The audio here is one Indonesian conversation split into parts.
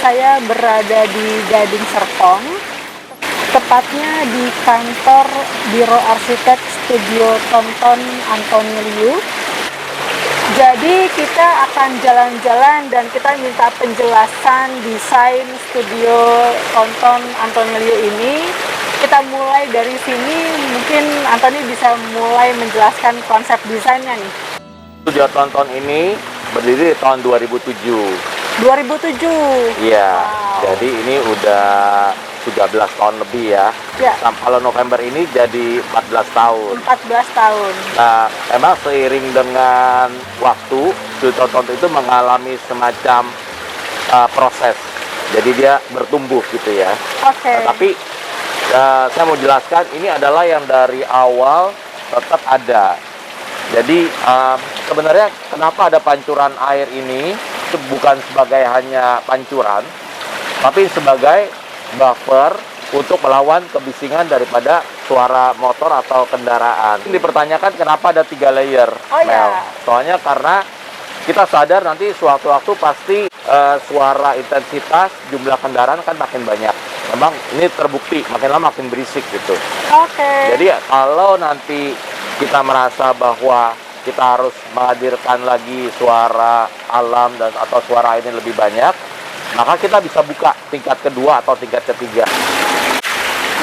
saya berada di Gading Serpong, tepatnya di kantor Biro Arsitek Studio Tonton Antoni Liu. Jadi kita akan jalan-jalan dan kita minta penjelasan desain studio Tonton Antoni Liu ini. Kita mulai dari sini, mungkin Antoni bisa mulai menjelaskan konsep desainnya nih. Studio Tonton ini berdiri di tahun 2007. 2007? Iya, Wow. jadi ini udah 13 tahun lebih ya. Ya. Kalau November ini jadi 14 tahun. 14 tahun. Nah, emang seiring dengan waktu, Studio Tonton itu mengalami semacam proses. Jadi dia bertumbuh gitu ya. Oke. Nah, tapi saya mau jelaskan, ini adalah yang dari awal tetap ada. Jadi sebenarnya kenapa ada pancuran air ini, itu bukan sebagai hanya pancuran, tapi sebagai buffer untuk melawan kebisingan daripada suara motor atau kendaraan. Dipertanyakan kenapa ada 3 layer, Oh, Mel. ya. Soalnya karena kita sadar nanti suatu-waktu pasti suara intensitas jumlah kendaraan kan makin banyak. Memang ini terbukti makin lama makin berisik gitu. Oke. Jadi kalau nanti kita merasa bahwa kita harus menghadirkan lagi suara alam dan atau suara ini lebih banyak, maka kita bisa buka tingkat kedua atau tingkat ketiga.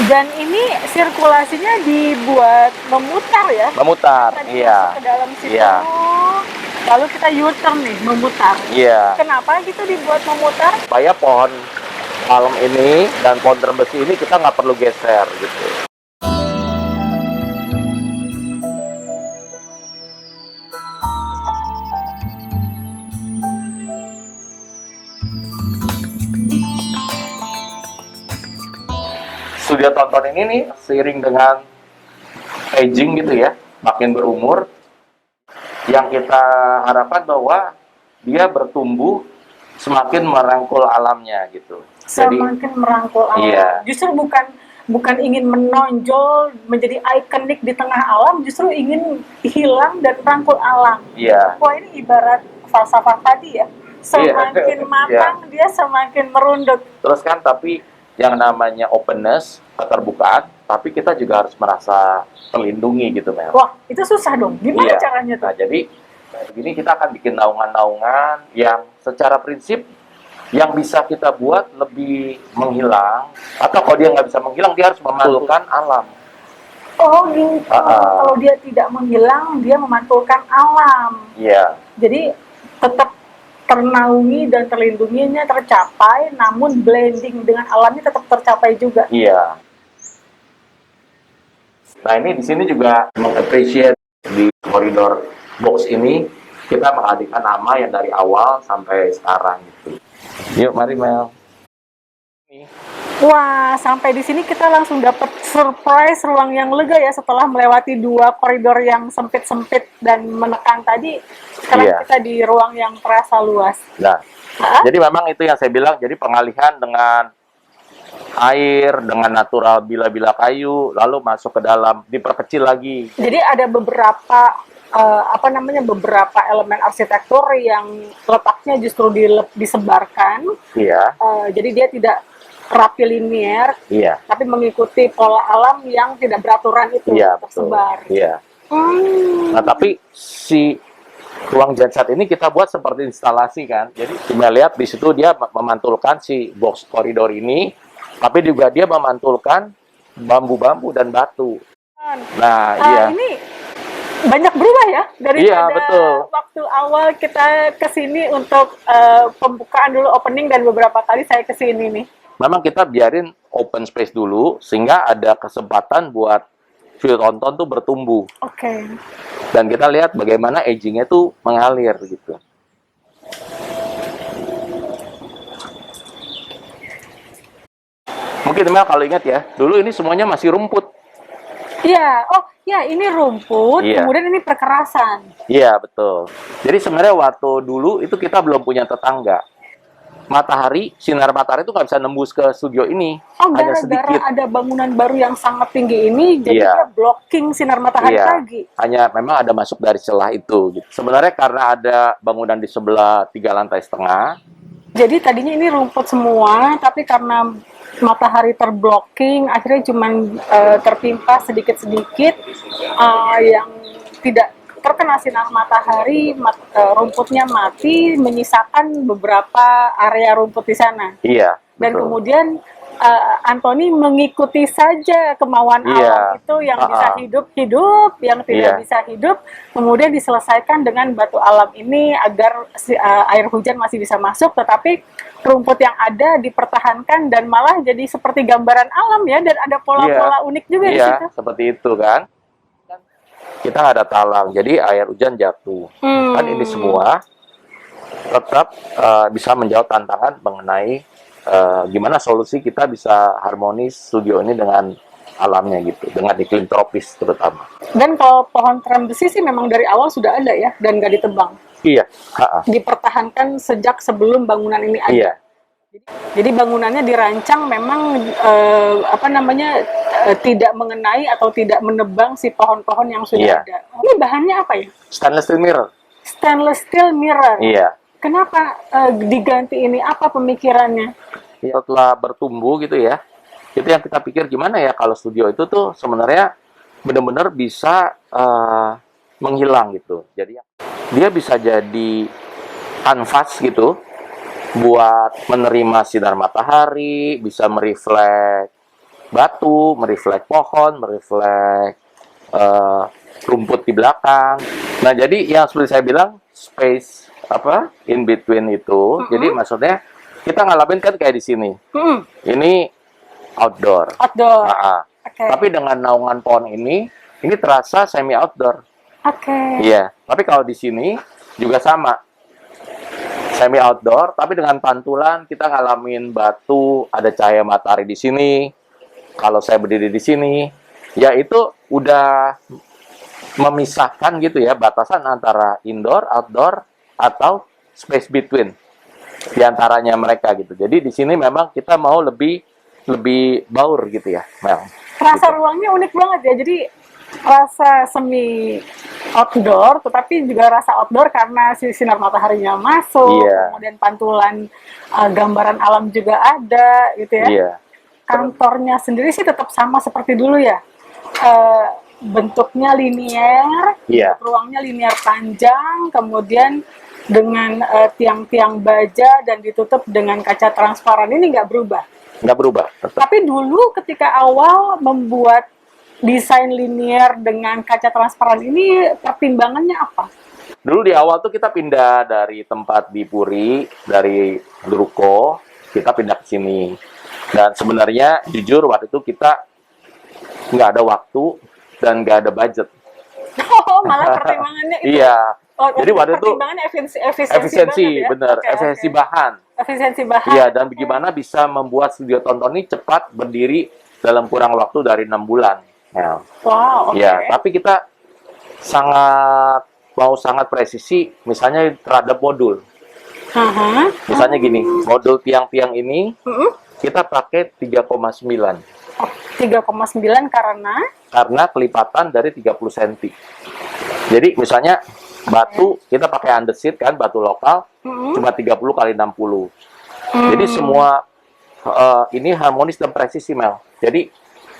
Dan ini sirkulasinya dibuat memutar ya? Memutar, Tadi iya. masuk ke dalam situ. Iya. Lalu kita U-turn nih, memutar. Iya. Kenapa gitu dibuat memutar? Supaya pohon palem ini dan pohon terbesi ini kita nggak perlu geser gitu. Studio Tonton ini nih seiring dengan aging gitu ya, makin berumur, yang kita harapkan bahwa dia bertumbuh semakin merangkul alamnya gitu. Semakin merangkul alam. Iya. Justru bukan ingin menonjol menjadi ikonik di tengah alam, justru ingin hilang dan merangkul alam. Iya. Wah, ini ibarat falsafah tadi ya. Semakin matang dia semakin merunduk. Terus kan tapi yang namanya openness, keterbukaan, tapi kita juga harus merasa terlindungi gitu, Mel. Wah, itu susah dong. Gimana Iya. caranya tuh? Nah, jadi begini kita akan bikin naungan-naungan yang secara prinsip yang bisa kita buat lebih menghilang, atau kalau dia nggak bisa menghilang, dia harus memantulkan alam. Oh gitu. Kalau dia tidak menghilang, dia memantulkan alam. Iya. Jadi tetap ternaungi dan terlindunginya tercapai, namun blending dengan alamnya tetap tercapai juga. Iya. Nah ini di sini juga meng-appreciate di koridor box ini kita menghadirkan nama yang dari awal sampai sekarang gitu. Yuk mari Mel. Wah, sampai di sini kita langsung dapat surprise ruang yang lega ya setelah melewati 2 koridor yang sempit-sempit dan menekan tadi. Sekarang Iya. kita di ruang yang terasa luas. Nah, jadi memang itu yang saya bilang, jadi pengalihan dengan air, dengan natural bila-bila kayu, lalu masuk ke dalam, diperkecil lagi. Jadi ada beberapa beberapa elemen arsitektur yang letaknya justru disebarkan. Iya. Jadi dia tidak rapi linier, Iya. tapi mengikuti pola alam yang tidak beraturan itu Iya, betul. tersebar. Iya. Nah, tapi si ruang genset ini kita buat seperti instalasi kan. Jadi cuma lihat di situ dia memantulkan si box koridor ini, tapi juga dia memantulkan bambu-bambu dan batu. Nah, iya. Ini banyak berubah ya daripada Iya, betul. waktu awal kita kesini untuk pembukaan dulu opening dan beberapa kali saya kesini nih. Memang kita biarin open space dulu sehingga ada kesempatan buat Studio Tonton tuh bertumbuh. Oke. Dan kita lihat bagaimana agingnya tuh mengalir gitu. Mungkin Mel kalau ingat ya, dulu ini semuanya masih rumput. Iya, oh ya ini rumput, Iya. kemudian ini perkerasan. Iya, betul. Jadi sebenarnya waktu dulu itu kita belum punya tetangga. Matahari, sinar matahari itu nggak bisa nembus ke studio ini. Oh, hanya gara-gara sedikit. ada bangunan baru yang sangat tinggi ini, jadi Iya. dia blocking sinar matahari Iya. pagi. Hanya memang ada masuk dari celah itu. Gitu. Sebenarnya karena ada bangunan di sebelah 3,5 lantai, Jadi tadinya ini rumput semua, tapi karena matahari terblocking, akhirnya cuman tertimpa sedikit-sedikit yang tidak terkena sinar matahari, rumputnya mati, menyisakan beberapa area rumput di sana. Iya. Dan Betul. kemudian Anthony mengikuti saja kemauan alam itu, yang bisa hidup, yang tidak bisa hidup, kemudian diselesaikan dengan batu alam ini agar air hujan masih bisa masuk, tetapi rumput yang ada dipertahankan dan malah jadi seperti gambaran alam ya, dan ada pola-pola unik juga di situ. Iya, seperti itu kan. Kita nggak ada talang, jadi air hujan jatuh. Kan ini semua tetap bisa menjawab tantangan mengenai gimana solusi kita bisa harmonis studio ini dengan alamnya gitu, dengan iklim tropis terutama. Dan kalau pohon terang besi sih memang dari awal sudah ada ya, dan nggak ditebang. Iya. Dipertahankan sejak sebelum bangunan ini ada. Iya. Jadi bangunannya dirancang memang tidak mengenai atau tidak menebang si pohon-pohon yang sudah ada. Ini bahannya apa ya? Stainless steel mirror. Stainless steel mirror. Iya. Kenapa diganti ini? Apa pemikirannya? Ya, setelah bertumbuh gitu ya, itu yang kita pikir gimana ya kalau studio itu tuh sebenarnya benar-benar bisa menghilang gitu. Jadi dia bisa jadi kanvas gitu buat menerima sinar matahari, bisa mereflek batu, mereflek pohon, mereflek rumput di belakang. Nah, jadi yang seperti saya bilang space in between itu. Jadi maksudnya kita ngalamin kan kayak di sini. Ini outdoor. Tapi dengan naungan pohon ini terasa semi outdoor. Iya. Tapi kalau di sini juga sama. Semi outdoor, tapi dengan pantulan kita ngalamin batu, ada cahaya matahari di sini. Kalau saya berdiri di sini, ya itu udah memisahkan gitu ya, batasan antara indoor, outdoor, atau space between di antaranya mereka gitu. Jadi di sini memang kita mau lebih baur gitu ya, Mel. Rasa gitu. Ruangnya unik banget ya. Jadi rasa semi outdoor, tetapi juga rasa outdoor karena sinar mataharinya masuk, kemudian pantulan gambaran alam juga ada gitu ya. Kantornya sendiri sih tetap sama seperti dulu ya. Bentuknya linear, ruangnya linear panjang, kemudian dengan tiang-tiang baja dan ditutup dengan kaca transparan. Ini nggak berubah? Nggak berubah. Tetap. Tapi dulu ketika awal membuat desain linear dengan kaca transparan ini, pertimbangannya apa? Dulu di awal tuh kita pindah dari tempat di Puri, dari Druko, kita pindah ke sini. Dan sebenarnya jujur waktu itu kita nggak ada waktu dan nggak ada budget. Oh, malah pertimbangannya itu. Iya. Oh, jadi waktu itu efisiensi ya? Bener, efisiensi bahan. Efisiensi bahan. Iya, dan bagaimana bisa membuat studio tonton ini cepat berdiri dalam kurang waktu dari 6 bulan. Ya. Wow, oke. Ya, tapi kita sangat presisi, misalnya terhadap modul. Misalnya gini, modul tiang-tiang ini kita pakai 3,9. 3,9 karena kelipatan dari 30 cm. Jadi misalnya batu kita pakai andesit kan, batu lokal cuma 30 kali 60. Jadi semua ini harmonis dan presisi, Mel. Jadi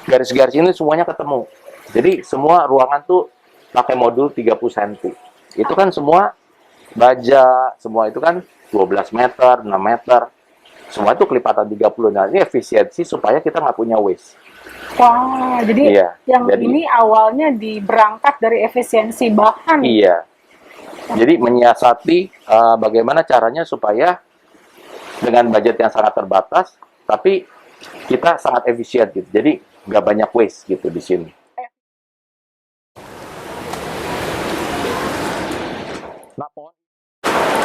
garis-garis ini semuanya ketemu. Jadi semua ruangan tuh pakai modul 30 cm. Itu kan semua baja, semua itu kan 12 meter, 6 meter. Semua itu kelipatan 30. Nah, ini efisiensi supaya kita nggak punya waste. Wah, jadi ini awalnya berangkat dari efisiensi bahan. Iya. Jadi menyiasati bagaimana caranya supaya dengan budget yang sangat terbatas, tapi kita sangat efisien gitu. Jadi nggak banyak waste gitu di sini.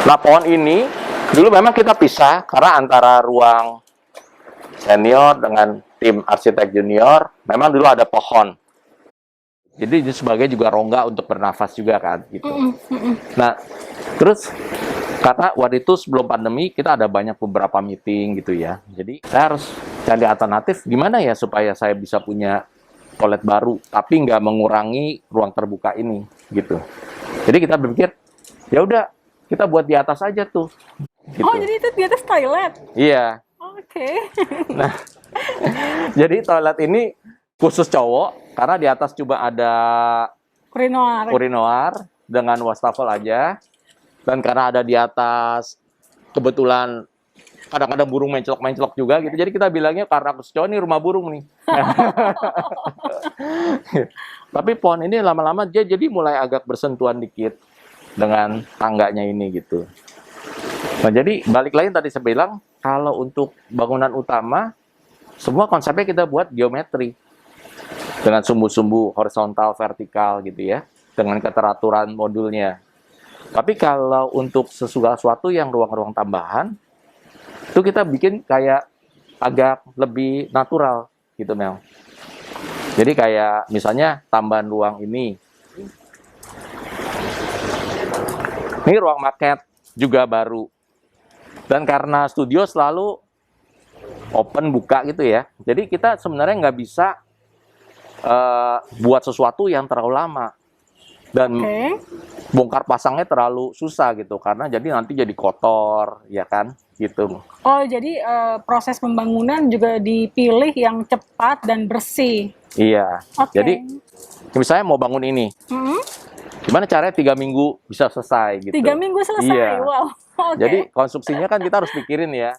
Nah, pohon ini dulu memang kita pisah karena antara ruang senior dengan tim arsitek junior memang dulu ada pohon. Jadi ini sebagai juga rongga untuk bernafas juga kan gitu. Nah, terus karena waktu itu sebelum pandemi kita ada beberapa meeting gitu ya. Jadi saya harus cari alternatif gimana ya supaya saya bisa punya toilet baru tapi nggak mengurangi ruang terbuka ini gitu. Jadi kita berpikir ya udah kita buat di atas aja tuh. Gitu. Oh, jadi itu di atas toilet. Iya. Oke. Nah, jadi toilet ini khusus cowok karena di atas cuma ada Urinoir. urinoir dengan wastafel aja, dan karena ada di atas kebetulan kadang-kadang burung mencelok-mencelok juga gitu, jadi kita bilangnya karena khusus cowok ini rumah burung nih. Tapi pohon ini lama-lama dia jadi mulai agak bersentuhan dikit dengan tangganya ini gitu. Nah, jadi balik lagi tadi saya bilang, kalau untuk bangunan utama semua konsepnya kita buat geometri dengan sumbu-sumbu horizontal, vertikal gitu ya, dengan keteraturan modulnya. Tapi kalau untuk sesuatu yang ruang-ruang tambahan, itu kita bikin kayak agak lebih natural gitu, Mel. Jadi kayak misalnya tambahan ruang ini ruang maket juga baru. Dan karena studio selalu open buka gitu ya, jadi kita sebenarnya nggak bisa buat sesuatu yang terlalu lama dan bongkar pasangnya terlalu susah gitu, karena jadi nanti jadi kotor ya kan gitu. Oh, jadi proses pembangunan juga dipilih yang cepat dan bersih. Iya. Jadi misalnya mau bangun ini, gimana caranya 3 minggu bisa selesai gitu. 3 minggu selesai. Iya. Wow. Jadi konstruksinya kan kita harus pikirin ya.